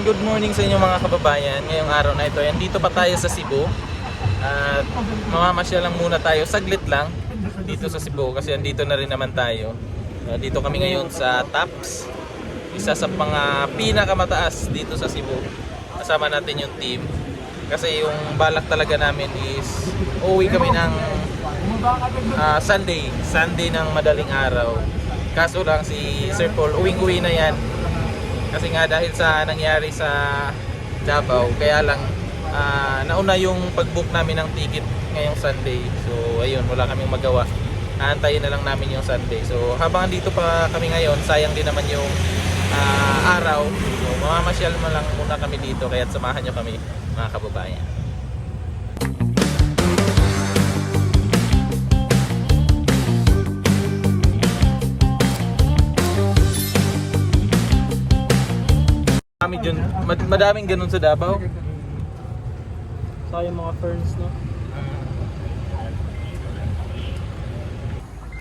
good morning sa inyo mga kababayan. Ngayong araw na ito, dito pa tayo sa Cebu. At mamamasyal lang muna tayo, saglit lang dito sa Cebu kasi andito na rin naman tayo. Dito kami ngayon sa TAPS, isa sa mga pinakamataas dito sa Cebu. Kasama natin yung team kasi yung balak talaga namin is uuwi kami ng Sunday ng madaling araw. Kaso lang si Sir Paul uwing-uwi na yan. Kasi nga dahil sa nangyari sa Davao, kaya lang nauna yung pag-book namin ng ticket ngayong Sunday. So ayun, wala kaming magawa. Aantayin na lang namin yung Sunday. So habang andito pa kami ngayon, sayang din naman yung araw. So mamamasyal mo lang muna kami dito, kaya samahan nyo kami mga kababayan. Madaming ganun sa Davao. Sayang mga ferns, no?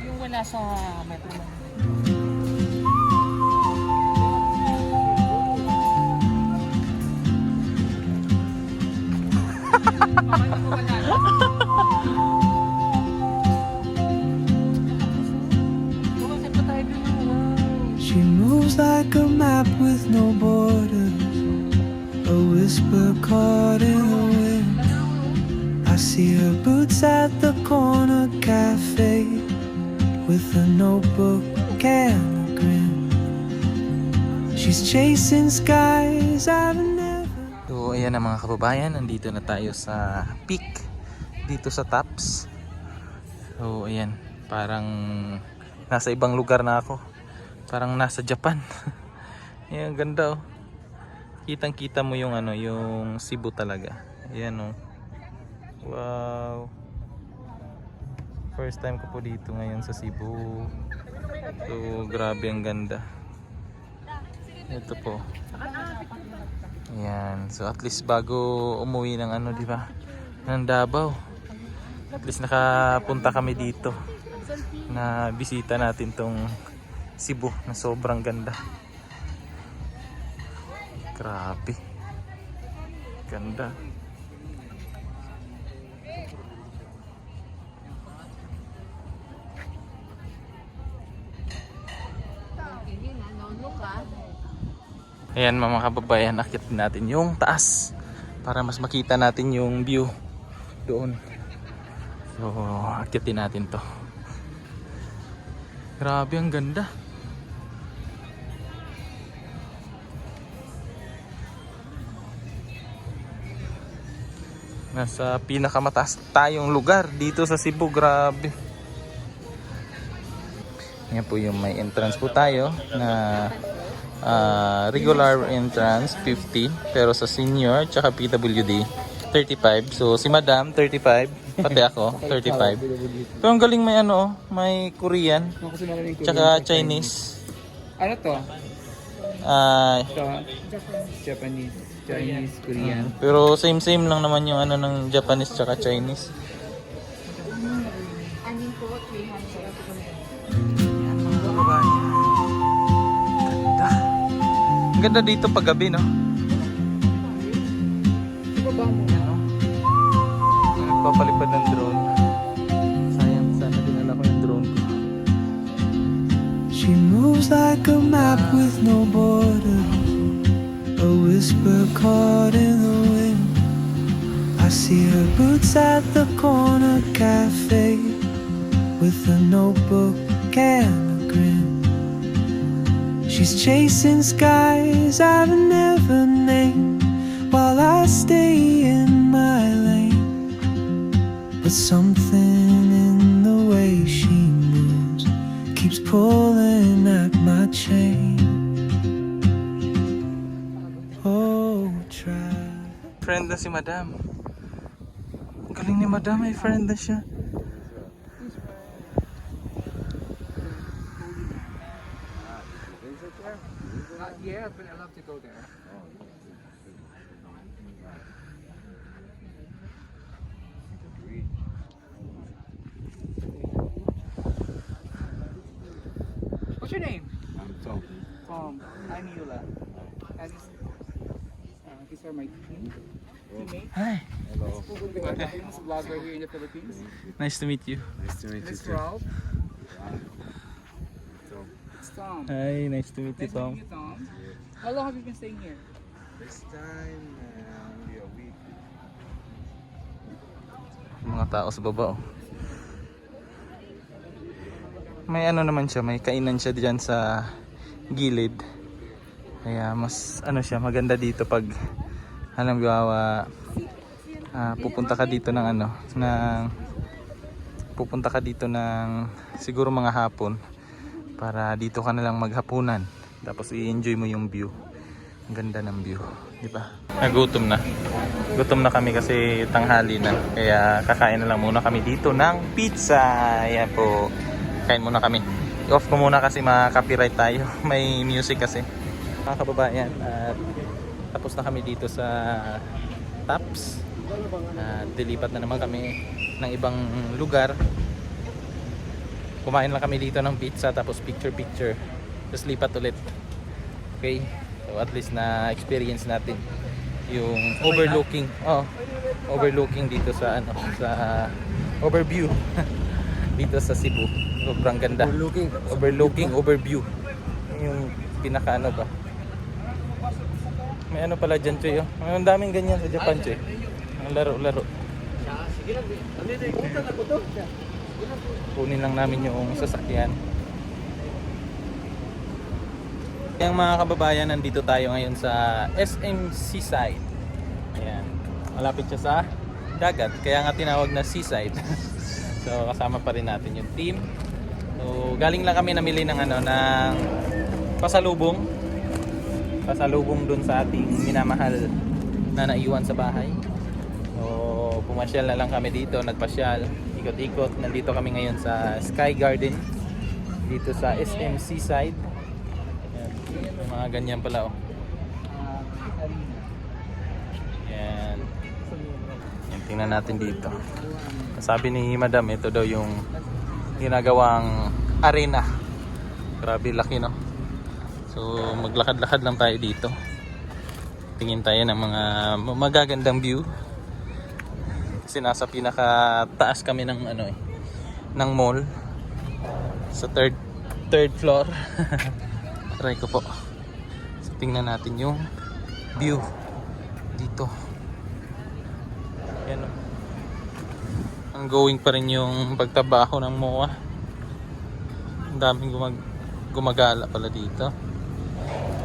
Yung wala sa Metro Manila. She moves like a map with no borders, a whisper caught in the wind. I see her boots at the corner cafe with a notebook and a grin. She's chasing skies I've never. So ayan na mga kababayan, nandito na tayo sa peak dito sa TAPS. So ayan, parang nasa ibang lugar na ako. Parang nasa Japan. Ayan, ganda oh. Kitang-kita mo yung yung Cebu talaga. Ayan oh. Wow. First time ko po dito ngayon sa Cebu. So grabe ang ganda. Ito po. Ayan. So at least bago umuwi ng di ba? Ng Davao. At least nakapunta kami dito. Na bisita natin tong Cebu na sobrang ganda. Grabe. Ganda. Ayan mga kababayan, akit natin yung taas para mas makita natin yung view doon. So, akitin natin to. Grabe, ang ganda. Nasa pinakamataas tayong lugar dito sa Cebu. Grabe. Yan po yung may entrance po tayo na regular entrance 50, pero sa senior tsaka PWD 35. So si Madam 35, pati ako 35. Pero ang galing, may may Korean tsaka Chinese. Ano to? Ito, Japanese, Korean. Pero same lang naman yung ng Japanese tsaka Chinese. Anin po, 300. Yan mga kababayan. Ganda. Ang ganda dito pag gabi, no? Ibaba mo. Yan, no? Nagpapalipad ng drone. Sayang, sana dinala ko yung drone ko. She moves like a map with no borders, a whisper caught in the wind. I see her boots at the corner cafe with a notebook and a grin. She's chasing skies I've never named while I stay in my lane. But something in the way she moves keeps pulling at my chain. Oh, try. Friend na si Madam. Ang galing ni Madam, may friend na siya. Yeah, but I love to go there. What's your name? Tom. Tom. I'm Yula. And are my teammates. Hi. Famous vlogger here in the Philippines. Nice to meet you. This is Ralph. It's Tom. Hi, nice to meet you, Nice Tom. meeting you, Tom. How long have you been staying here? This time, only a week. Mga tao sa baba, oh. May ano naman siya, may kainan siya diyan sa gilid. Kaya mas ano siya, maganda dito pag alam gawa pupunta ka dito ng ano, pupunta ka dito ng siguro mga hapon para dito ka na lang maghapunan. Tapos i-enjoy mo yung view. Ang ganda ng view, di ba? Nagutom na. Gutom na kami kasi tanghali na. Kaya kakain na lang muna kami dito ng pizza. Ayan po. Kain muna kami. I-off ko muna kasi ma-copyright tayo. May music kasi. Mga kababayan, at tapos na kami dito sa Tops. At dilipat na naman kami ng ibang lugar. Kumain lang kami dito ng pizza tapos picture. Tapos lipat ulit. Okay? So at least na experience natin yung overlooking. Oh, overlooking dito sa ano, sa overview dito sa Cebu. Sobrang ganda. Overlooking, overview. Yung pinaka ano ba? May ano pala dyan, Choy. Oh. Ang daming ganyan sa Japan, Choy. Ang laro-laro. Kunin lang namin yung sasakyan. Yung mga kababayan, nandito tayo ngayon sa SM Seaside. Ayan. Malapit siya sa dagat. Kaya nga tinawag na Seaside. So kasama pa rin natin yung team. So galing lang kami namili ng ano, ng pasalubong dun sa ating minamahal na naiwan sa bahay. So pumasyal na lang kami dito, nagpasyal, ikot-ikot. Nandito kami ngayon sa Sky Garden dito sa SM Seaside. Ayan. Mga ganyan pala, oh. Yan. Yan, tingnan natin dito. Sabi ni Madam, ito daw yung ginagawang arena. Grabe laki, no? So maglakad-lakad lang tayo dito. Tingin tayo ng mga magagandang view. Kasi nasa pinaka taas kami ng ano ng mall. Sa third floor. Try ko po. So tingnan natin yung view dito. Yan, oh. Ongoing pa rin yung pagtabaho ng MOA. Ang daming gumagala pala dito.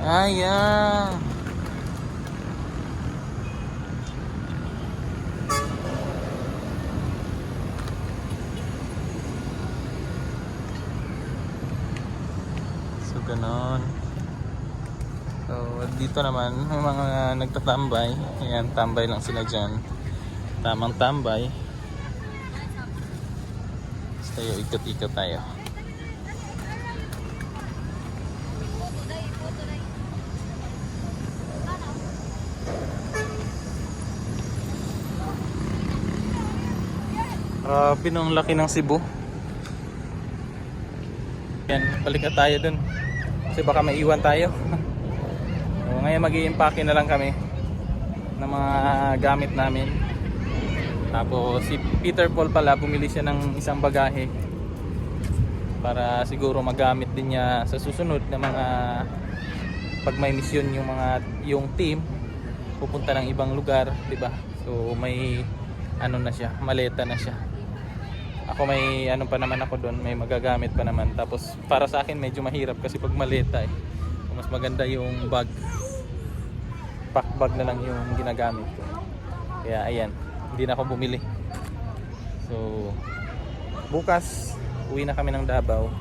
Ayan. So ganon. So dito naman may mga nagtatambay. Ayan, tambay lang sila dyan. Tamang tambay. Tayo, ikot-ikot tayo. Grabe nung laki ng Cebu. Yan, balik na tayo dun. Kasi baka maiwan tayo. So, ngayon mag-i-impake na lang kami ng mga gamit namin. Tapos si Peter Paul pala bumili siya ng isang bagahe para siguro magamit din niya sa susunod na mga pag may misyon yung team pupunta ng ibang lugar, 'di ba? So may ano na siya, maleta na siya. Ako may ano pa naman ako doon, may magagamit pa naman. Tapos para sa akin medyo mahirap kasi pag maleta mas maganda yung bag. Pack bag na lang yung ginagamit ko. Kaya ayan, hindi na ako bumili. So bukas uwi na kami ng Davao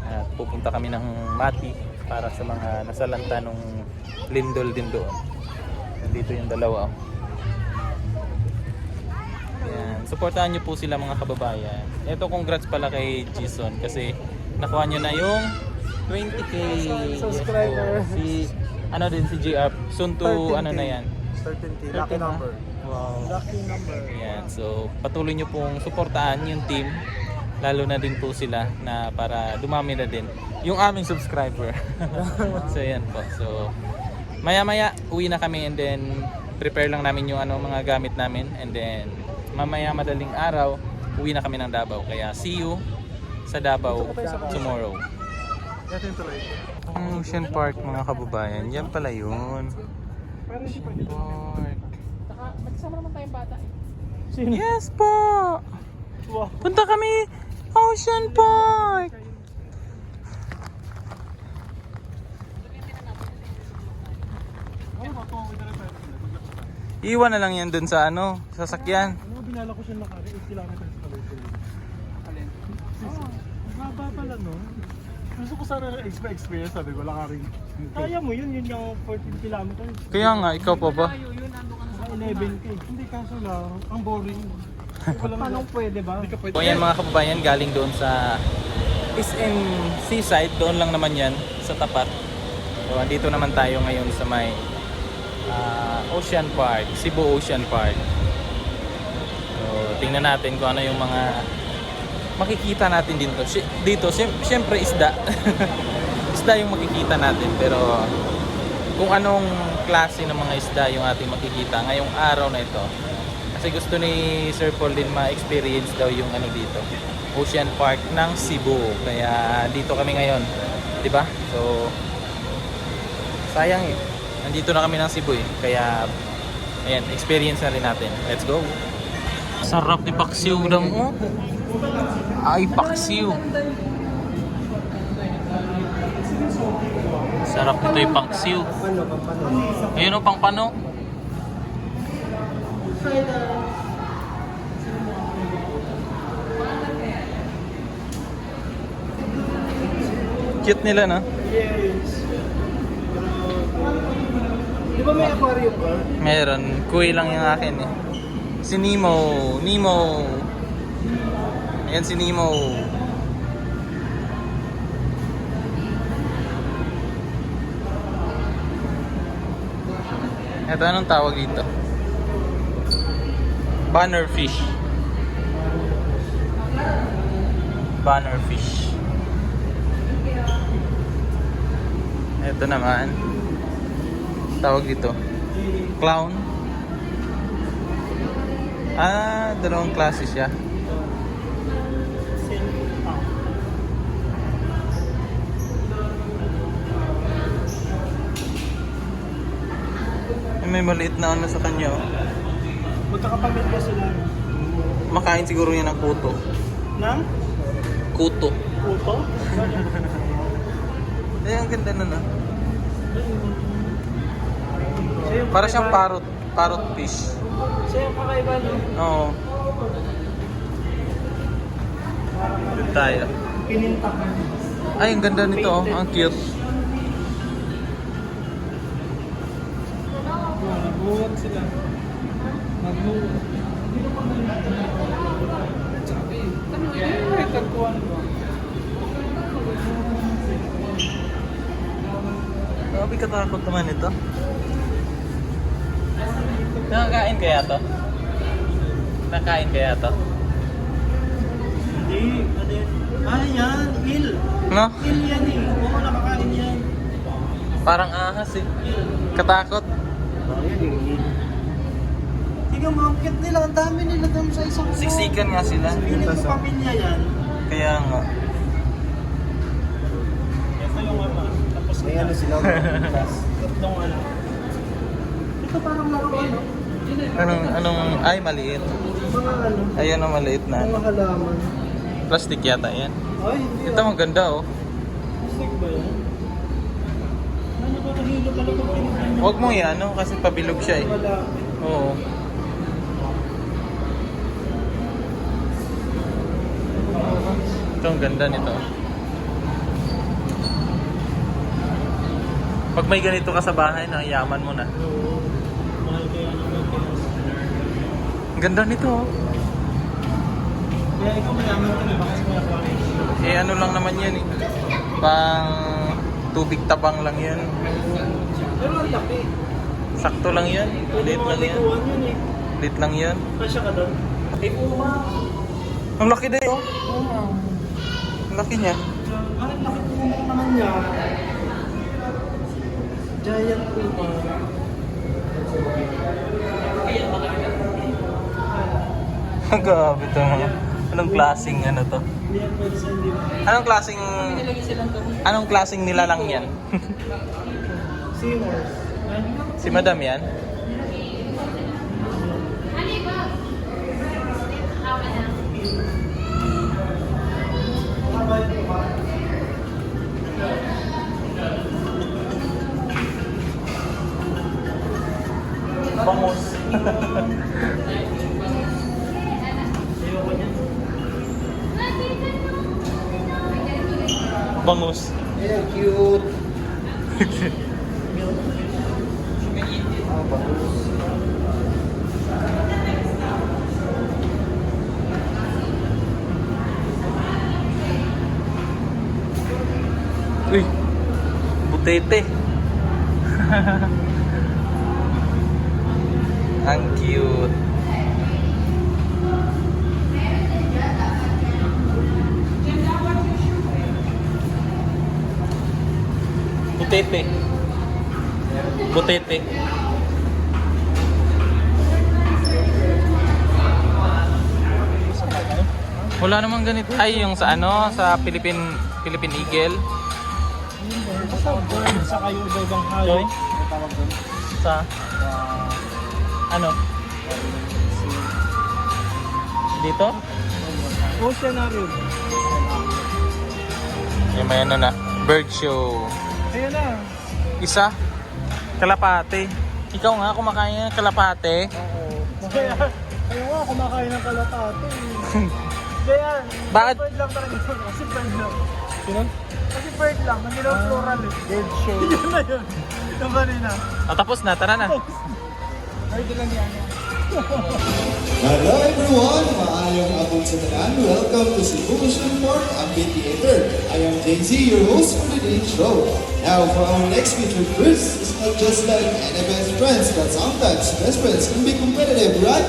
at pupunta kami ng Mati para sa mga nasalanta nung lindol din doon. Dito yung dalawa. Ayan. Suportahan nyo po sila mga kababayan. Ito congrats pala kay Jason kasi nakuha nyo na yung 20k subscriber. Si ano din si JR soon to 13K. Ano na yan 13K, lucky number. Wow. Lucky number. Ayan, so patuloy nyo pong suportahan yung team, lalo na din po sila na para dumami na din yung aming subscriber. So ayan po, so Maya-maya uwi na kami and then prepare lang namin yung mga gamit namin and then mamaya madaling araw uwi na kami ng Davao. Kaya see you sa Davao tomorrow. Ang Ocean Park mga kababayan, yan pala yun. Ocean Park. Magsama naman tayong bata. Yes po! Punta kami Ocean Park! Iwan na lang yan dun sa sasakyan. Binala ko siya nakari 8 kilometers pa lang. Alin? Haba pala no. Gusto ko sana experience, sabi ko lakarin. Kaya mo yun yung 14 kilometers. Kaya nga, ikaw pa ba? Tayo, yun, ando ka na sa 11k. Hindi kaso lang, ang boring. Paano pwede ba? Hindi ka pwede. So yan mga kababayan, galing doon sa SM Seaside, doon lang naman yan sa tapat. So andito naman tayo ngayon sa may Ocean Park, Cebu Ocean Park. So tingnan natin kung ano yung mga makikita natin dito. Dito syempre isda. Isda yung makikita natin, pero kung anong klase ng mga isda yung ating makikita ngayong araw na ito. Kasi gusto ni Sir Paul din ma-experience daw yung dito, Ocean Park ng Cebu. Kaya dito kami ngayon, 'di ba? So sayang eh. Nandito na kami ng Cebu eh. Kaya ayan, experience na rin natin. Let's go. Sarap ni paksiw daw mo. Ay, paksiw. Sarap nito yung paksiw. Ayun o, pang pano. Cute nila, no? Di ba may aquarium ba? Meron. Kuwi lang yung akin eh. Si Nemo. Nemo. Ayan si Nemo. Ito, anong tawag dito? Bannerfish. Bannerfish. Ito naman. Tawag dito. Clown. Dalawang klase siya. May maliit na sa kanya. Magkakapamilya sila. Makain siguro yan ng kuto. Nang? Kuto. Puto? Ang ganda na. Para siyang parrot fish. Siya yung kakaiba no? Oo. Doon tayo. Pinintakan. Ay, ang ganda nito oh. Ang cute. Nagbuhat sila. Nagbuhat. Ay, tagpuan ba? Grabe katakot naman ito. Nakakain kaya to? Nakain kaya to? Hindi. Ano yan? Yan. Il. No? Il yan eh. Oo, nakakain yan. Parang ahas eh. Katakot. Tingnan mo, ang cute nila. Ang dami nila doon sa isang floor. Siksikan nga sila. Piling ko pamilya yan. Kaya nga. Ito yung ama. Tapos may ano sila. Tatlong ano. Ito parang laruan, no? Ay, maliit. Mga ano. Ayan ang maliit na. Mga halaman. Plastic yata yan. Ay, hindi. Ito maganda oh. Plastic ba yan? Ano ba kahilo pala kung pinagyan? Huwag mo yan kasi pabilog siya eh. Wala. Oo. Ito ang ganda nito. Pag may ganito ka sa bahay, yaman mo na. Oo. Mahal kaya naman kaya. Ang ganda nito oh. Kaya ikaw mayaman ka na ba kasi may aquarium? Eh ano lang naman yan eh. Pang tubig tabang lang yan. Pero ang laki. Sakto lang yan. Pwede Lit mo lang yan. malikuan yun eh. Lit lang yan. Kasya ka doon? Eh, uma. Ang laki din oh. Uma. Ang laki niya. Ang laki kuma naman niya. Giant Puma. Grabe ito mga. Anong klaseng ano to? Anong klaseng... Anong klaseng nilalang yan? Seahorse. Si Madam yan? Bangus. Bangus. Yeah, cute. Uy, butete. Ang cute. Butete. Butete. Wala namang ganito. Ay, yung sa ano, sa Philippine Eagle. Basta bird, saka yung iba-ibang hayop. Ang tawag doon. Sa ano? Dito? Oceanarium. Yung may ano na, bird show. Ayan na. Isa, kalapate. Ikaw nga kumakain ng kalapate. Oo. Kaya nga, kumakain ng kalapate. Kaya, Bakit? bird lang talaga yun. Kasi bird lang. Sino? Kasi bird lang, hindi lang plural eh. Bird show. Yun na yun. Yung kanina. Tapos na, tara na. Bird lang yan. Hello everyone! Maayong abong sa tanan. Welcome to Cebu Ocean Park Amphitheater. I am JC, your host for today's show. Now, for our next featured verse, it's not just like any best friends, but sometimes best friends can be competitive, right?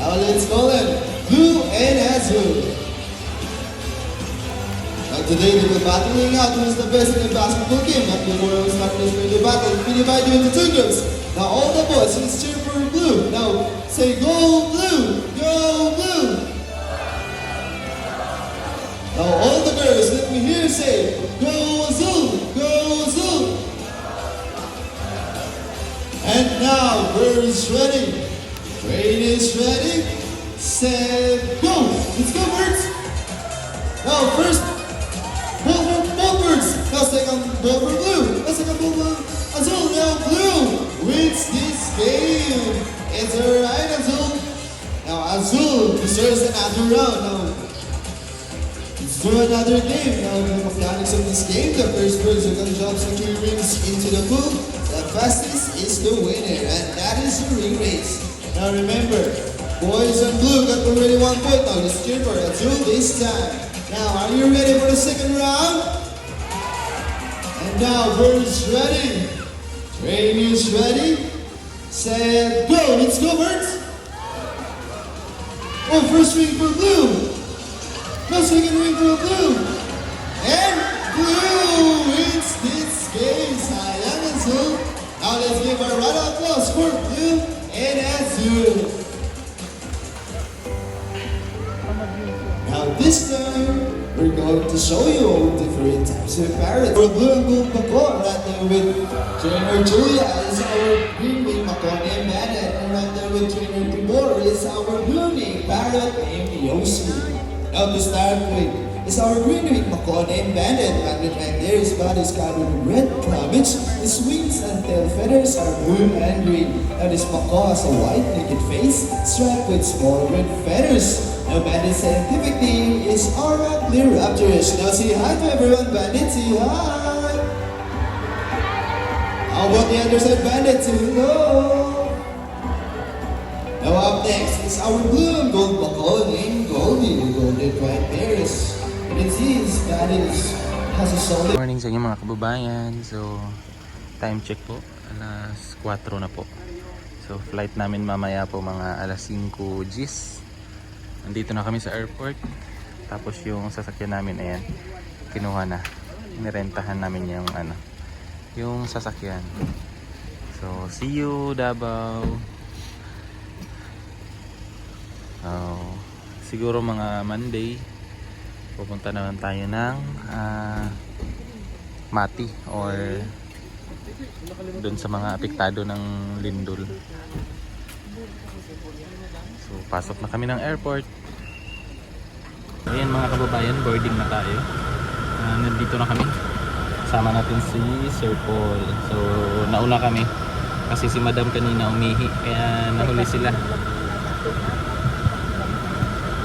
Now let's call them Blue and Azul. Now today they will battling out who is the best in the basketball game. But before we start this radio battle, we divide you into two groups. Now all the boys, let's cheer for Blue. Now say go Blue, go Blue. Now all the girls, let me hear you say go Azul, go Azul. And now girls ready, train is ready, set go. Let's go birds. Now first, both birds. Now second ball for Blue. Now second ball for Azul. Now Blue wins this game. It's alright, Azul. Now Azul deserves another round. Now let's do another game. Now the mechanics of this game. The first person who jumps the 3 rings into the pool, the fastest is the winner, and that is the ring race. Now remember, boys and Blue got already 1 point. Now let's cheer for Azul this time. Now, are you ready for the second round? And now, birds ready. Train is ready. Set, go. Let's go, birds. Oh, first ring for Blue. No, second ring for Blue. And Blue wins this game. Sayang Azul. Now, let's give a round of applause for Blue and Azul. Now this time, we're going to show you all different types of parrots. For Blue and Gold Bako, right there with Trainer Julia is our green wing Makone Bandit. And right there with Trainer Timor is our blue wing parrot named Yoshi. Now to start with is our green wing Makone Bandit. And right there, his body is covered with red plumage. His wings and tail feathers are blue and green. Now this Mako has a white naked face striped with small red feathers. Now Bandit's scientific name is Arachniraptorus. Now say hi to everyone, Bandit. Say hi. How about the other side, Bandit? Say hello. Now up next is our blue and gold Mako named Goldie. Golden right there is. And it seems Bandit has a solid. Morning sa inyo mga kababayan. So, time check po. Alas 4 na po. So, flight namin mamaya po mga alas 5 Gs. Nandito na kami sa airport. Tapos yung sasakyan namin, ayan, kinuha na. Nirentahan namin yung ano, yung sasakyan. So, see you Davao. Siguro mga Monday pupunta naman tayo ng Mati or doon sa mga apektado ng lindol. So, pasok na kami ng airport. Ayan mga kababayan, boarding na tayo. Nandito na kami. Kasama natin si Sir Paul. So, nauna kami kasi si Madam kanina umihi kaya nahuli sila.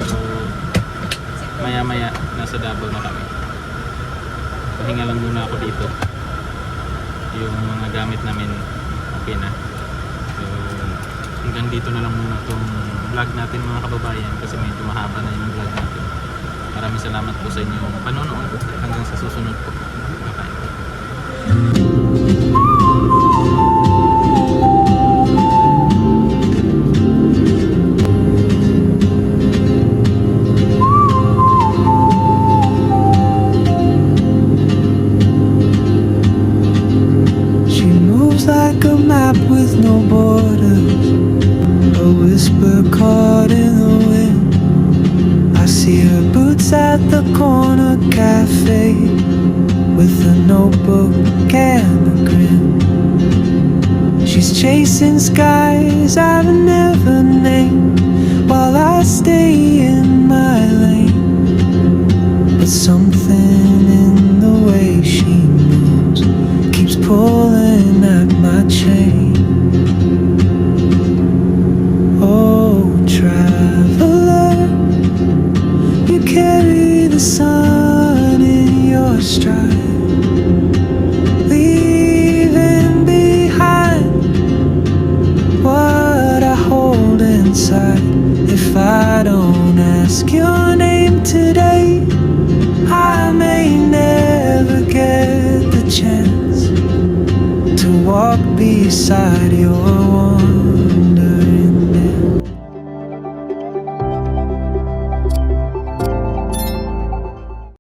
So, maya maya nasa Davao na kami. Pahinga lang muna ako dito. Yung mga gamit namin okay na. So, hanggang dito na lang muna itong vlog natin mga kababayan kasi medyo mahaba na yung vlog natin. Maraming salamat po sa inyong panonood. Hanggang sa susunod po. Bye-bye. She moves like a map with no borders, a whisper caught in the wind. I see her boots at the corner cafe with a notebook and a grin. She's chasing skies I've never named while I stay in my lane. But something in the way she moves keeps pulling at my chain. Oh, traveler, you carry the sun in your stride, leaving behind what I hold inside. If I don't ask your name today, I may never get the chance to walk beside your one.